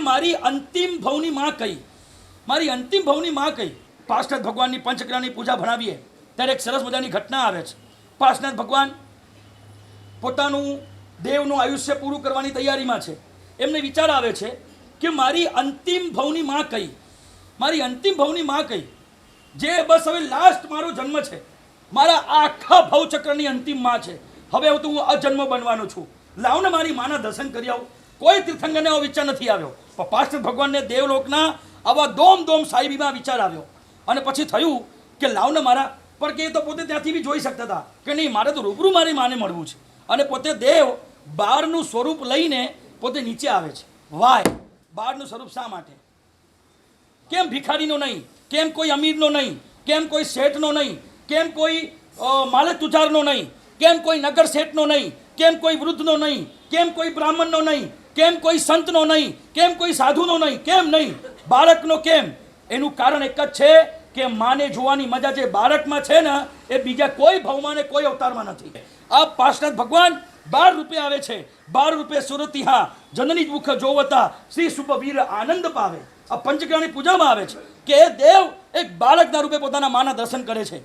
મારી અંતિમ ભવની માં કઈ, મારી અંતિમ ભવની માં કઈ. પાર્શ્વનાથ ભગવાનની પંચગ્રહની પૂજા ભણાવીએ ત્યારે એક સરસ મજાની ઘટના આવે છે. પાર્શ્વનાથ ભગવાન પોતાનું દેવનું આયુષ્ય પૂરું કરવાની તૈયારીમાં છે. એમને વિચાર આવે છે કે મારી અંતિમ ભવની માં કઈ, મારી અંતિમ ભવની માં કઈ, જે બસ હવે લાસ્ટ મારો જન્મ છે, મારા આખા ભવચક્રની અંતિમ માં છે. હવે તો હું અજન્મ બનવાનો છું, લાવ ને મારી માના દર્શન કરી આવું. કોઈ તીર્થંકરને આવો વિચાર નથી આવ્યો, પણ પાર્શ્વનાથ ભગવાનને દેવલોકના આવા દોમ દોમ સાહેબીમાં વિચાર આવ્યો. અને પછી થયું કે લાવ ને મારા, પણ કે એ તો પોતે ત્યાંથી બી જોઈ શકતા હતા કે નહીં, મારે તો રૂબરૂ મારી માને મળવું છે. અને પોતે દેવ બાળનું સ્વરૂપ લઈને પોતે નીચે આવે છે. વાય બાળનું સ્વરૂપ શા માટે? કેમ ભિખારીનો નહીં, કેમ કોઈ અમીરનો નહીં, કેમ કોઈ શેઠનો નહીં, કેમ કોઈ માલે તુજારનો નહીં, કેમ કોઈ નગર શેઠનો નહીં, કેમ કોઈ વૃદ્ધનો નહીં, કેમ કોઈ બ્રાહ્મણનો નહીં, કેમ કોઈ સંતનો નહીં, કેમ કોઈ સાધુનો નહીં, કેમ નહીં, બાળકનો કેમ? એનું કારણ એક જ છે કે માને જોવાની મજા જે બાળકમાં છે ને એ બીજા કોઈ ભવમાં ને કોઈ અવતારમાં નથી. આ પાર્શ્વનાથ ભગવાન 12 રૂપે આવે છે. 12 રૂપે સુરતિહા જનની મુખ જોવતા શ્રી શુભવીર આનંદ પાવે. આ પંચગ્રહની પૂજામાં આવે છે કે એ દેવ એક બાળકના રૂપે પોતાના માના દર્શન કરે છે.